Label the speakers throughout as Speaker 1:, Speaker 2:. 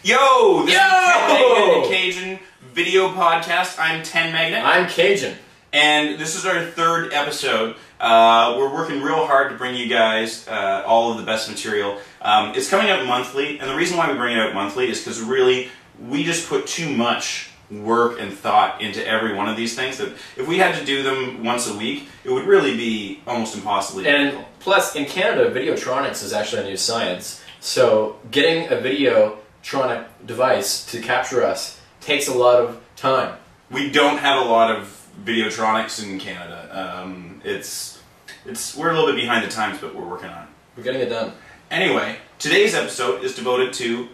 Speaker 1: Yo! This is Tenmagnet and Cajun video podcast. I'm Tenmagnet.
Speaker 2: I'm Cajun.
Speaker 1: And this is our third episode. We're working real hard to bring you guys all of the best material. It's coming out monthly, and the reason why we bring it out monthly is because really, we just put too much work and thought into every one of these things that if we had to do them once a week, it would really be almost impossibly difficult.
Speaker 2: And plus, in Canada, videotronics is actually a new science. So getting a videotronic device to capture us takes a lot of time.
Speaker 1: We don't have a lot of videotronics in Canada. We're a little bit behind the times, but we're working on it.
Speaker 2: We're getting it done.
Speaker 1: Anyway, today's episode is devoted to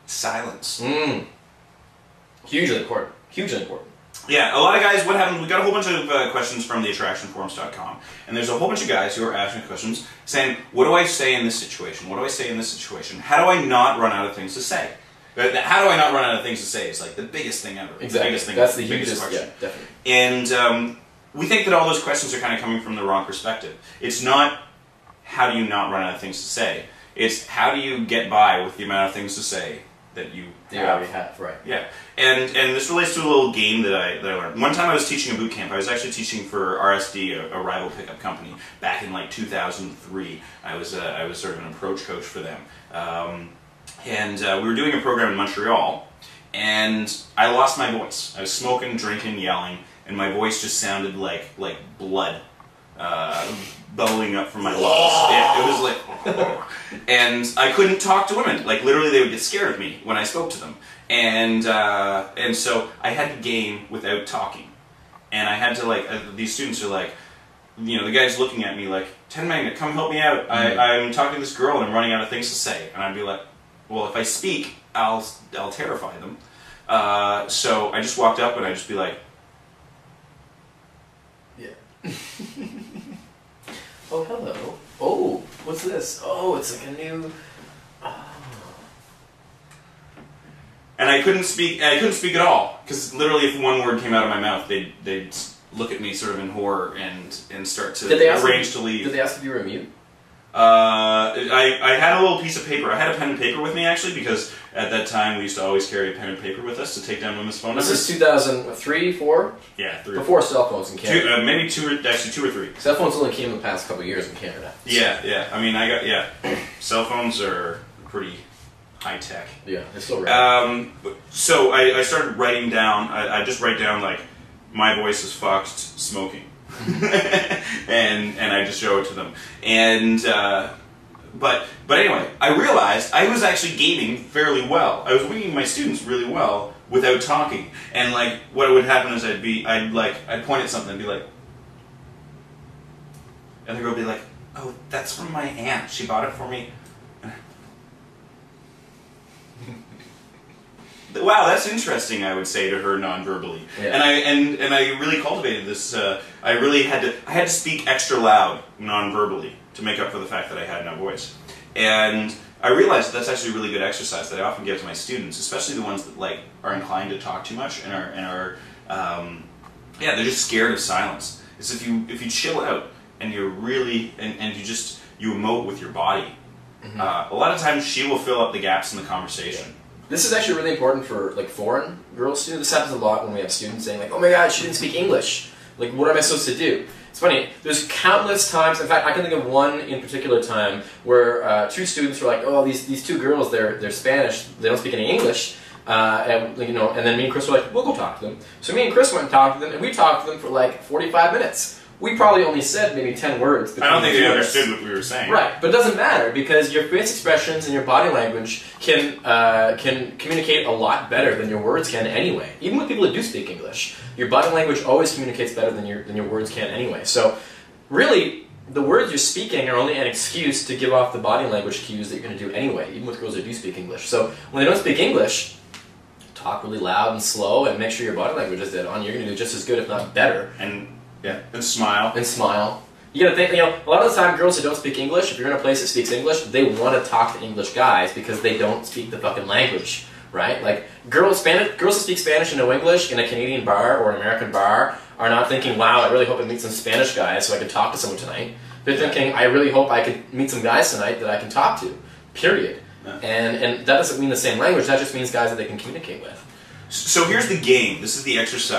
Speaker 1: silence.
Speaker 2: Hugely important. Hugely important.
Speaker 1: Yeah, a lot of guys, what happened, we got a whole bunch of questions from the attractionforums.com, and there's a whole bunch of guys who are asking questions saying, what do I say in this situation? What do I say in this situation? How do I not run out of things to say? How do I not run out of things to say is like the biggest thing ever.
Speaker 2: Exactly.
Speaker 1: The biggest thing,
Speaker 2: that's the
Speaker 1: biggest
Speaker 2: hugest
Speaker 1: question.
Speaker 2: Yeah, definitely.
Speaker 1: And we think that all those questions are kind of coming from the wrong perspective. It's not how do you not run out of things to say. It's how do you get by with the amount of things to say that you
Speaker 2: already have, right.
Speaker 1: Yeah. And this relates to a little game that I learned. One time I was teaching a boot camp. I was actually teaching for RSD, a rival pickup company, back in like 2003. I was sort of an approach coach for them. We were doing a program in Montreal, and I lost my voice. I was smoking, drinking, yelling, and my voice just sounded like blood bubbling up from my lungs. It was like, and I couldn't talk to women. Like literally, they would get scared of me when I spoke to them, and so I had to game without talking, and I had to like these students are like, you know, the guy's looking at me like, Tenmagnet, come help me out. I'm talking to this girl and I'm running out of things to say, and I'd be like, well, if I speak, I'll terrify them. So I just walked up and I'd just be like,
Speaker 2: yeah. Oh, hello. Oh, what's this? Oh, it's like a new... Oh.
Speaker 1: And I couldn't speak at all, because literally if one word came out of my mouth, they'd look at me sort of in horror and start to arrange to leave.
Speaker 2: Did they ask if you were mute?
Speaker 1: I had a little piece of paper. I had a pen and paper with me, actually, because at that time we used to always carry a pen and paper with us to take down women's phone numbers.
Speaker 2: This is 2003, 4?
Speaker 1: Yeah, 3 or 4.
Speaker 2: Before cell phones in Canada.
Speaker 1: Maybe 2 or 3.
Speaker 2: Cell phones only came in the past couple of years in Canada. So.
Speaker 1: Yeah. I mean, cell phones are pretty high tech.
Speaker 2: Yeah, they're still right.
Speaker 1: So I started writing down. I just write down like, my voice is fucked, smoking. and I just show it to them. And but anyway, I realized I was actually gaming fairly well. I was winging my students really well without talking. And like what would happen is I'd point at something and be like, and the girl would be like, oh, that's from my aunt. She bought it for me. Wow, that's interesting, I would say to her non-verbally. Yeah. And I really cultivated this. I had to speak extra loud non-verbally to make up for the fact that I had no voice. And I realized that's actually a really good exercise that I often give to my students, especially the ones that like are inclined to talk too much and are they're just scared of silence. Is if you chill out and you're really and you emote with your body. A lot of times she will fill up the gaps in the conversation.
Speaker 2: Yeah. This is actually really important for like foreign girls too. This happens a lot when we have students saying like, oh my god, she didn't speak English. Like, what am I supposed to do? It's funny, there's countless times, in fact, I can think of one in particular time where 2 students were like, oh, these 2 girls, they're Spanish, they don't speak any English, and then me and Chris were like, we'll go talk to them. So me and Chris went and talked to them, and we talked to them for like 45 minutes. We probably only said maybe 10 words.
Speaker 1: I don't think they understood what we were saying.
Speaker 2: Right, but it doesn't matter because your face expressions and your body language can communicate a lot better than your words can anyway. Even with people that do speak English, your body language always communicates better than your words can anyway. So really, the words you're speaking are only an excuse to give off the body language cues that you're going to do anyway, even with girls that do speak English. So when they don't speak English, talk really loud and slow and make sure your body language is dead on. You're going to do just as good, if not better.
Speaker 1: And smile.
Speaker 2: And smile. You gotta think, a lot of the time girls who don't speak English, if you're in a place that speaks English, they want to talk to English guys because they don't speak the fucking language, right? Like, girls who speak Spanish and know English in a Canadian bar or an American bar are not thinking, wow, I really hope I meet some Spanish guys so I can talk to someone tonight. They're thinking, I really hope I can meet some guys tonight that I can talk to, period. And that doesn't mean the same language. That just means guys that they can communicate with.
Speaker 1: So here's the game. This is the exercise.